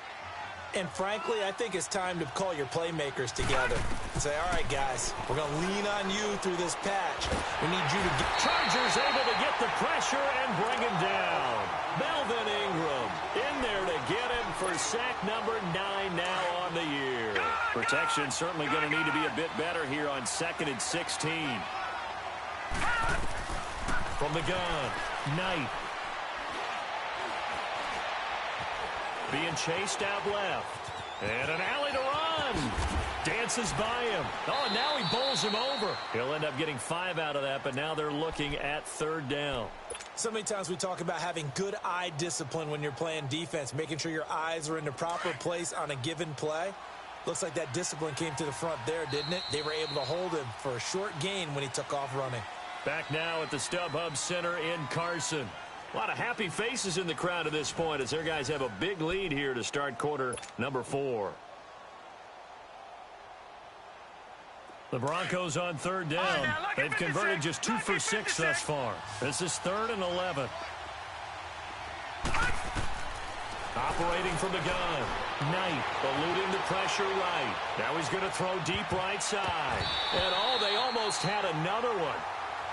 And frankly, I think it's time to call your playmakers together and say, all right, guys, we're going to lean on you through this patch. We need you to get... Chargers able to get the pressure and bring him down. Melvin Ingram in there to get him for sack number 9 now on the year. Protection certainly going to need to be a bit better here on 2nd and 16. From the gun, Knight. Being chased out left. And an alley to run. Dances by him. Oh, and now he bowls him over. He'll end up getting 5 out of that, but now they're looking at 3rd down. So many times we talk about having good eye discipline when you're playing defense, making sure your eyes are in the proper place on a given play. Looks like that discipline came to the front there, didn't it? They were able to hold him for a short gain when he took off running. Back now at the StubHub Center in Carson. A lot of happy faces in the crowd at this point as their guys have a big lead here to start quarter number 4. The Broncos on 3rd down. They've converted just 2 for 6 thus far. This is 3rd and 11. Operating from the gun. Knight eluding the pressure right. Now he's going to throw deep right side. And they almost had another one.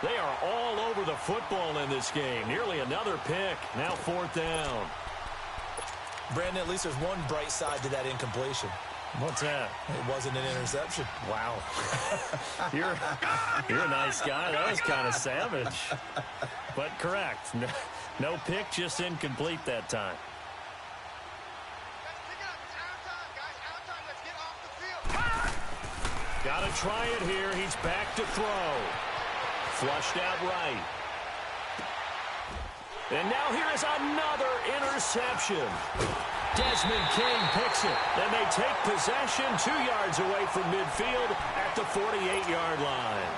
They are all over the football in this game. Nearly another pick. Now 4th down. Brandon, at least there's one bright side to that incompletion. What's that? It wasn't an interception. Wow. You're a nice guy. That was kind of savage. But correct. No pick, just incomplete that time. Got to try it here. He's back to throw. Flushed out right. And now here is another interception. Desmond King picks it. And they take possession 2 yards away from midfield at the 48-yard line.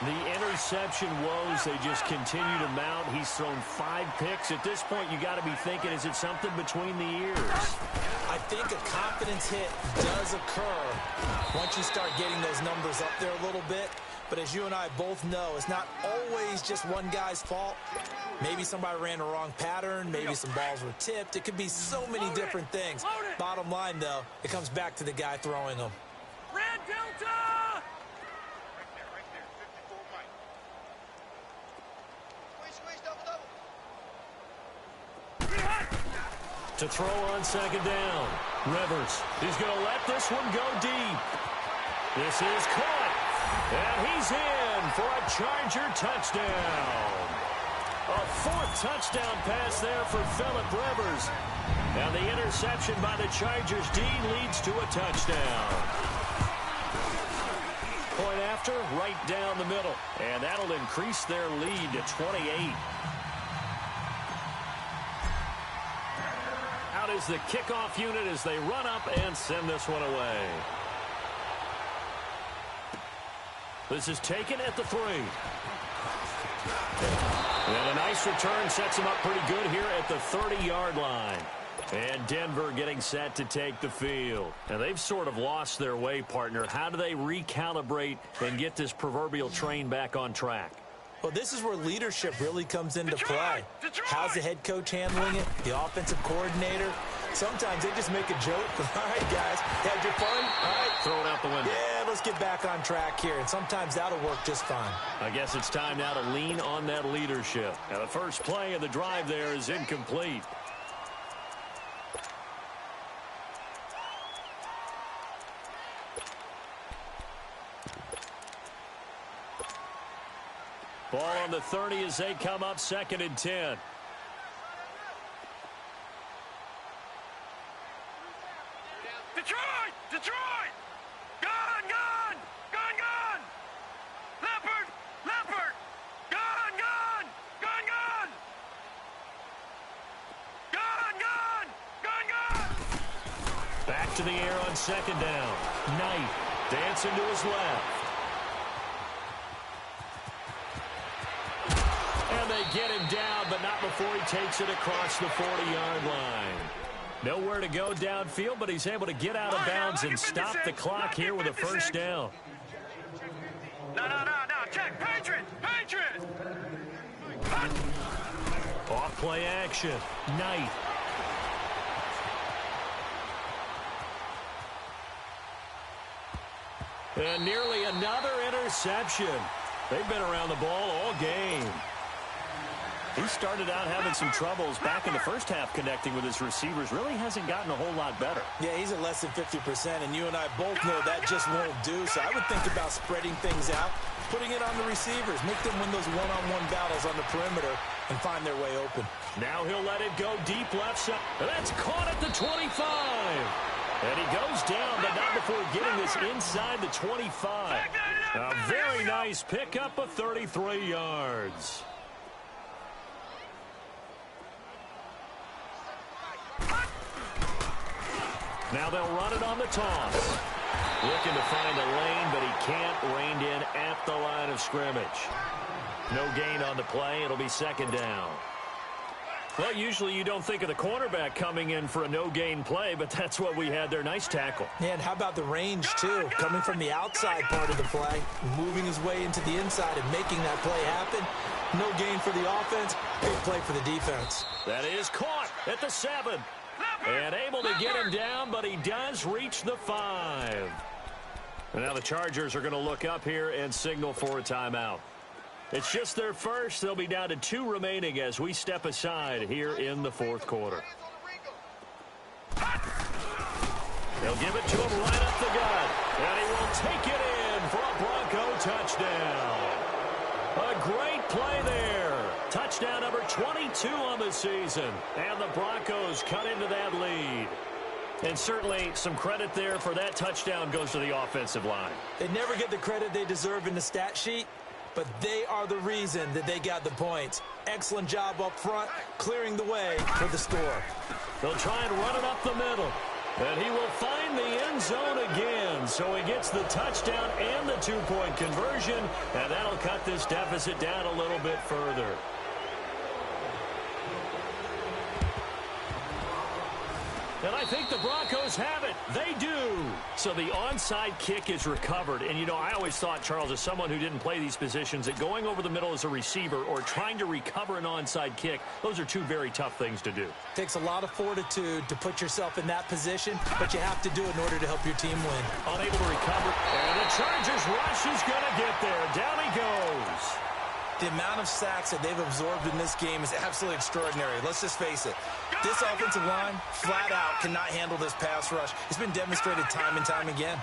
The interception woes, they just continue to mount. He's thrown 5 picks. At this point, you got to be thinking, is it something between the ears? I think a confidence hit does occur once you start getting those numbers up there a little bit. But as you and I both know, it's not always just one guy's fault. Maybe somebody ran the wrong pattern. Maybe some balls were tipped. It could be so many different things. Bottom line, though, it comes back to the guy throwing them. Red Delta! Right there, 54 Mike. Squeeze, double. To throw on 2nd down. Rivers is going to let this one go deep. This is caught. And he's in for a Charger touchdown. A 4th touchdown pass there for Phillip Rivers. And the interception by the Chargers D leads to a touchdown. Point after, right down the middle. And that'll increase their lead to 28. Out is the kickoff unit as they run up and send this one away. This is taken at the 3. And a nice return sets him up pretty good here at the 30-yard line. And Denver getting set to take the field. And they've sort of lost their way, partner. How do they recalibrate and get this proverbial train back on track? Well, this is where leadership really comes into play. How's the head coach handling it? The offensive coordinator? Sometimes they just make a joke. All right, guys, had your fun? All right. Throw it out the window. Yeah, let's get back on track here. And sometimes that'll work just fine. I guess it's time now to lean on that leadership. Now, the first play of the drive there is incomplete. Ball on the 30 as they come up 2nd and 10. Detroit! Detroit! Gun! Gun! Gun! Gun! Leopard! Leopard! Gun! Gun! Gun! Gun! Gun! Gun! Gun! Gun! Back to the air on 2nd down. Knight dancing to his left. And they get him down, but not before he takes it across the 40-yard line. Nowhere to go downfield, but he's able to get out of bounds and stop the clock here with a 1st down. No. Check. Patriot! Patriot! Off play action. Knight. And nearly another interception. They've been around the ball all game. He started out having some troubles back in the first half connecting with his receivers. Really hasn't gotten a whole lot better. Yeah, he's at less than 50%, and you and I both know that just won't do. So I would think about spreading things out, putting it on the receivers, make them win those one-on-one battles on the perimeter and find their way open. Now he'll let it go deep left side. That's caught at the 25. And he goes down, but not before getting this inside the 25. A very nice pickup of 33 yards. Now they'll run it on the toss. Looking to find a lane, but he can't rein in at the line of scrimmage. No gain on the play. It'll be second down. Well, usually you don't think of the cornerback coming in for a no-gain play, but that's what we had there. Nice tackle. Yeah, and how about the range, too? Coming from the outside part of the play, moving his way into the inside and making that play happen. No gain for the offense, big play for the defense. That is caught at the 7. And able to get him down, but he does reach the 5. And now the Chargers are going to look up here and signal for a timeout. It's just their first. They'll be down to 2 remaining as we step aside here in the fourth quarter. They'll give it to him right up the gut. And he will take it in for a Bronco touchdown. A great play there. Touchdown number 22 on the season. And the Broncos cut into that lead. And certainly some credit there for that touchdown goes to the offensive line. They never get the credit they deserve in the stat sheet, but they are the reason that they got the points. Excellent job up front, clearing the way for the score. They'll try and run it up the middle. And he will find the end zone again. So he gets the touchdown and the 2-point conversion. And that'll cut this deficit down a little bit further. And I think the Broncos have it. They do. So the onside kick is recovered. And, you know, I always thought, Charles, as someone who didn't play these positions, that going over the middle as a receiver or trying to recover an onside kick, those are 2 very tough things to do. Takes a lot of fortitude to put yourself in that position, but you have to do it in order to help your team win. Unable to recover. And the Chargers rush is going to get there. Down he goes. The amount of sacks that they've absorbed in this game is absolutely extraordinary. Let's just face it. This offensive line, flat out, cannot handle this pass rush. It's been demonstrated time and time again.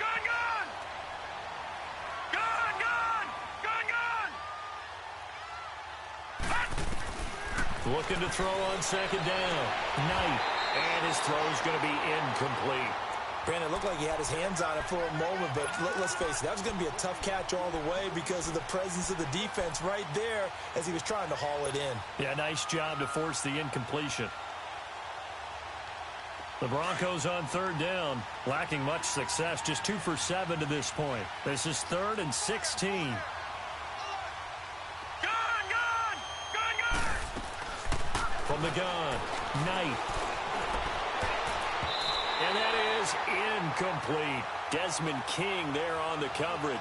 Looking to throw on second down. Knight. And his throw is going to be incomplete. Brandon, it looked like he had his hands on it for a moment, but let's face it, that was going to be a tough catch all the way because of the presence of the defense right there as he was trying to haul it in. Yeah, nice job to force the incompletion. The Broncos on third down, lacking much success, just 2 for 7 to this point. This is 3rd and 16. From the gun, Knight. And that is incomplete. Desmond King there on the coverage.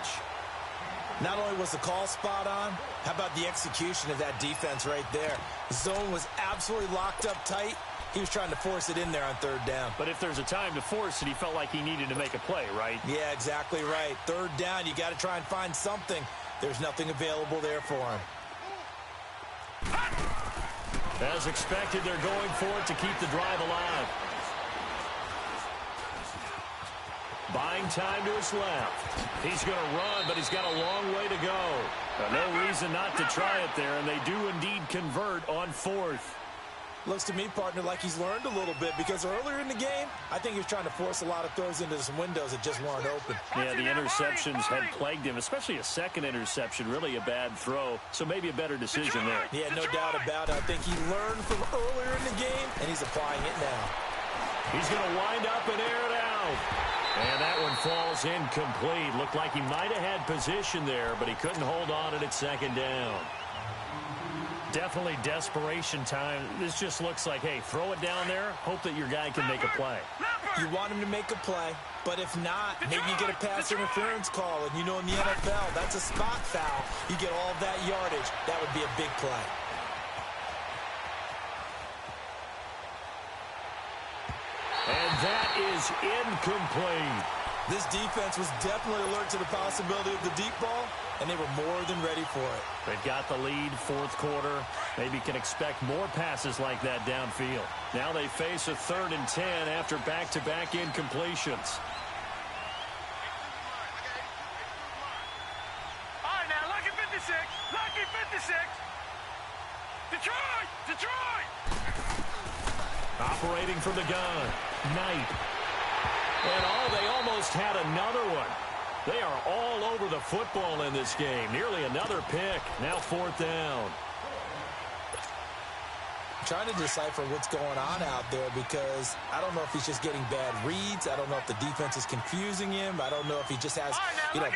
Not only was the call spot on, how about the execution of that defense right there? The zone was absolutely locked up tight. He was trying to force it in there on third down. But if there's a time to force it, he felt like he needed to make a play, right? Yeah, exactly right. Third down, you got to try and find something. There's nothing available there for him. As expected, they're going for it to keep the drive alive. Buying time to his left. He's going to run, but he's got a long way to go. No reason not to try it there, and they do indeed convert on 4th. Looks to me, partner, like he's learned a little bit because earlier in the game, I think he was trying to force a lot of throws into some windows that just weren't open. Yeah, the interceptions had plagued him, especially a second interception, really a bad throw, so maybe a better decision there. Yeah, no doubt about it. I think he learned from earlier in the game, and he's applying it now. He's going to wind up and air it out. And that one falls incomplete. Looked like he might have had position there, but he couldn't hold on at second down. Definitely desperation time. This just looks like, hey, throw it down there, hope that your guy can make a play. You want him to make a play, but if not, maybe you get a pass interference call, and you know in the NFL, that's a spot foul. You get all of that yardage. That would be a big play. And that is incomplete. This defense was definitely alert to the possibility of the deep ball, and they were more than ready for it. They've got the lead, fourth quarter. Maybe can expect more passes like that downfield. Now they face a 3rd and 10 after back-to-back incompletions. All right, now, lucky 56. Lucky 56. Detroit! Detroit! Operating from the gun. Knight. And they almost had another one. They are all over the football in this game. Nearly another pick. Now 4th down. Trying to decipher what's going on out there because I don't know if he's just getting bad reads. I don't know if the defense is confusing him. I don't know if he just has,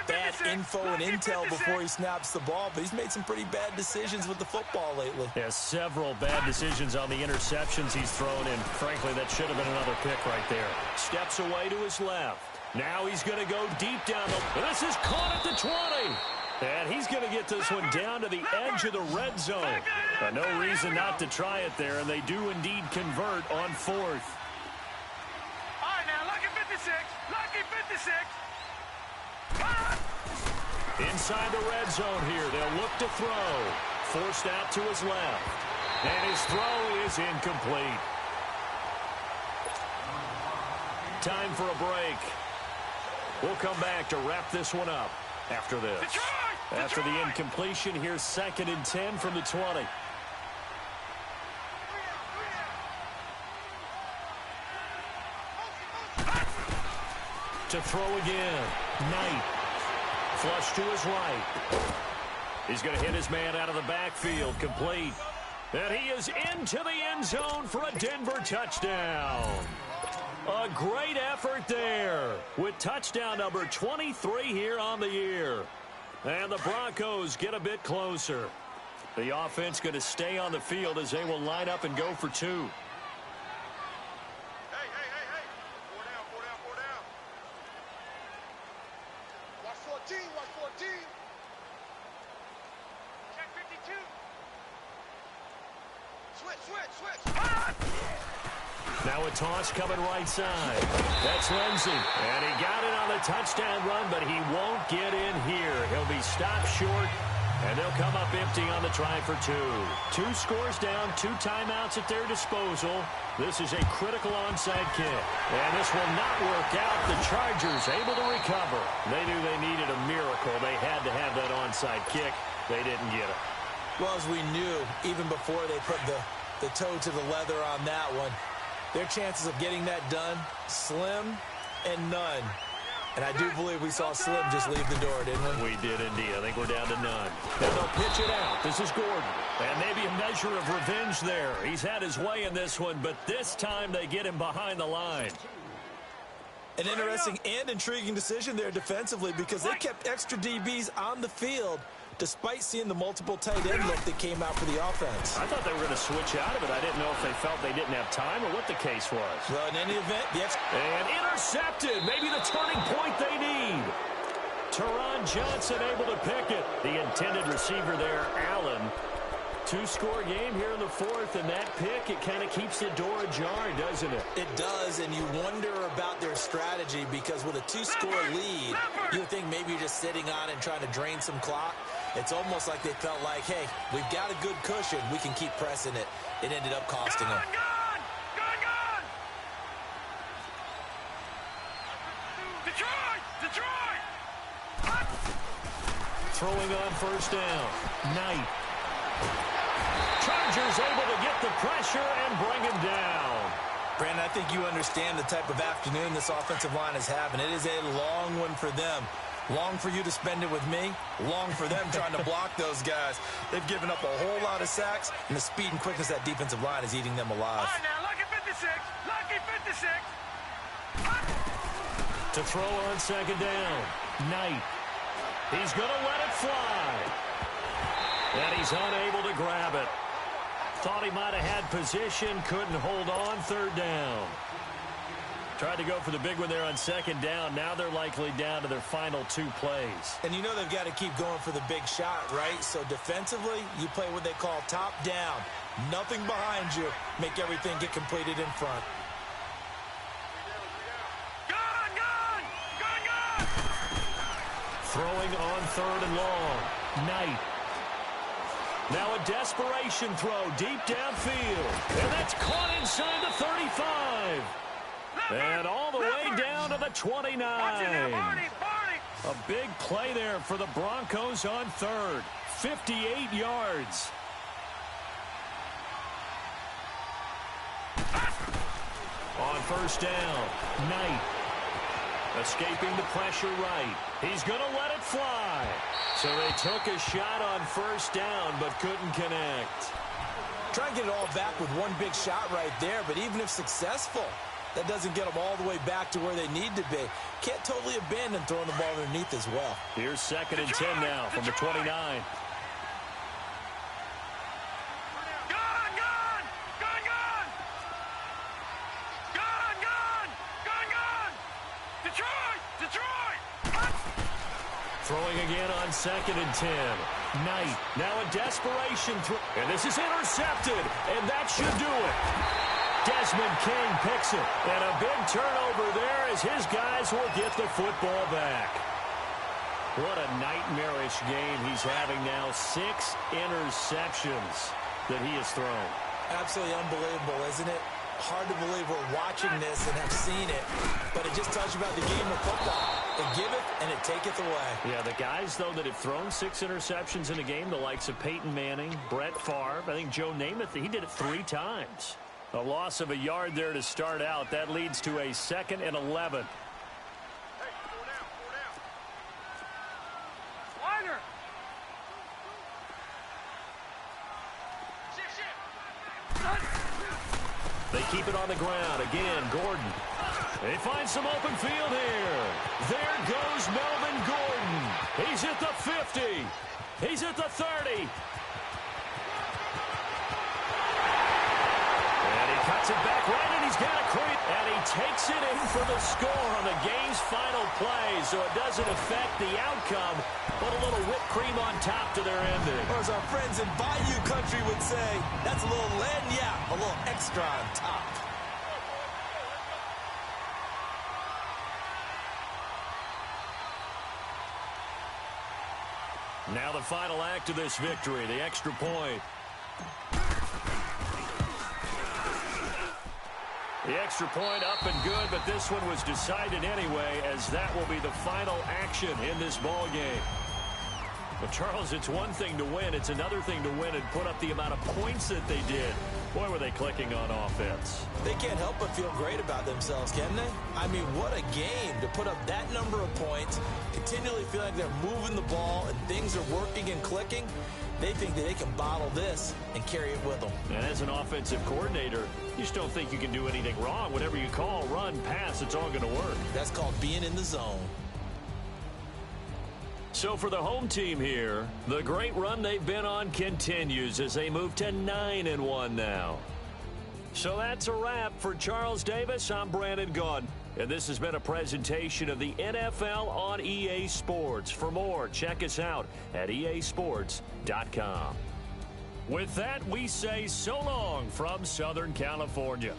bad info and intel before he snaps the ball. But he's made some pretty bad decisions with the football lately. Yeah, several bad decisions on the interceptions he's thrown in. Frankly, that should have been another pick right there. Steps away to his left. Now he's going to go deep down. This is caught at the 20. And he's going to get this one down to the edge of the red zone. But no reason not to try it there, and they do indeed convert on 4th. All right, now, lucky 56. Lucky 56. Inside the red zone here. They'll look to throw. Forced out to his left. And his throw is incomplete. Time for a break. We'll come back to wrap this one up after this. After the incompletion, here's 2nd and 10 from the 20. To throw again. Knight. Flush to his right. He's going to hit his man out of the backfield. Complete. And he is into the end zone for a Denver touchdown. A great effort there with touchdown number 23 here on the year. And the Broncos get a bit closer. The offense going to stay on the field as they will line up and go for 2. Hey. 4 down. Watch 14. Check 52. Switch. Now a toss coming right side. That's Lindsey. And he got it on the touchdown run, but he won't get in here. He'll be stopped short, and they'll come up empty on the try for 2. 2 scores down, 2 timeouts at their disposal. This is a critical onside kick. And this will not work out. The Chargers able to recover. They knew they needed a miracle. They had to have that onside kick. They didn't get it. Well, as we knew, even before they put the toe to the leather on that one, their chances of getting that done, slim and none. And I do believe we saw Slim just leave the door, didn't we? We did indeed. I think we're down to none. And they'll pitch it out. This is Gordon. And maybe a measure of revenge there. He's had his way in this one, but this time they get him behind the line. An interesting and intriguing decision there defensively because they kept extra DBs on the field despite seeing the multiple tight end look that came out for the offense. I thought they were going to switch out of it. I didn't know if they felt they didn't have time or what the case was. Well, in any event, and intercepted. Maybe the turning point they need. Teron Johnson able to pick it. The intended receiver there, Allen. 2-score game here in the 4th, and that pick, it kind of keeps the door ajar, doesn't it? It does, and you wonder about their strategy because with a 2-score lead, you think maybe you're just sitting on it and trying to drain some clock. It's almost like they felt like, hey, we've got a good cushion. We can keep pressing it. It ended up costing them. Gone! Detroit! Throwing on 1st down. Knight. Chargers able to get the pressure and bring him down. Brandon, I think you understand the type of afternoon this offensive line is having. It is a long one for them. Long for you to spend it with me. Long for them trying to block those guys. They've given up a whole lot of sacks, and the speed and quickness of that defensive line is eating them alive. All right, now, lucky 56. Lucky 56. To throw on 2nd down. Knight. He's going to let it fly. And he's unable to grab it. Thought he might have had position. Couldn't hold on. 3rd down. Tried to go for the big one there on 2nd down. Now they're likely down to their final 2 plays. And you know they've got to keep going for the big shot, right? So defensively, you play what they call top down. Nothing behind you. Make everything get completed in front. Gone! Throwing on 3rd and long. Knight. Now a desperation throw deep downfield. And that's caught inside the 35. And all the way down to the 29. A big play there for the Broncos on 3rd. 58 yards. On 1st down, Knight. Escaping the pressure right. He's going to let it fly. So they took a shot on 1st down, but couldn't connect. Try and get it all back with one big shot right there, but even if successful, that doesn't get them all the way back to where they need to be. Can't totally abandon throwing the ball underneath as well. Here's 2nd and 10 now from the 29. Throwing again on 2nd and 10. Knight. Now a desperation throw. And this is intercepted. And that should do it. Desmond King picks it. And a big turnover there as his guys will get the football back. What a nightmarish game he's having now. 6 interceptions that he has thrown. Absolutely unbelievable, isn't it? Hard to believe we're watching this and have seen it, but it just tells you about the game of football. It giveth and it taketh away. Yeah, the guys, though, that have thrown 6 interceptions in a game, the likes of Peyton Manning, Brett Favre, I think Joe Namath, he did it 3 times. A loss of a yard there to start out. That leads to a 2nd and 11. They keep it on the ground. Again, Gordon. They find some open field here. There goes Melvin Gordon. He's at the 50. He's at the 30. And he cuts it back right, and he's got a creep. And he takes it in for the score on the game's final play, so it doesn't affect the outcome, but a little whipped cream on top to their ending. Or as our friends in Bayou Country would say, that's a little lagniappe, a little extra on top. Now the final act of this victory, the extra point. The extra point up and good, but this one was decided anyway, as that will be the final action in this ball game. But Charles, it's one thing to win. It's another thing to win and put up the amount of points that they did. Boy, were they clicking on offense. They can't help but feel great about themselves, can they? I mean, what a game to put up that number of points, continually feel like they're moving the ball and things are working and clicking. They think that they can bottle this and carry it with them. And as an offensive coordinator, you just don't think you can do anything wrong. Whatever you call, run, pass, it's all going to work. That's called being in the zone. So for the home team here, the great run they've been on continues as they move to 9-1 now. So that's a wrap for Charles Davis. I'm Brandon Gaudin, and this has been a presentation of the NFL on EA Sports. For more, check us out at easports.com. With that, we say so long from Southern California.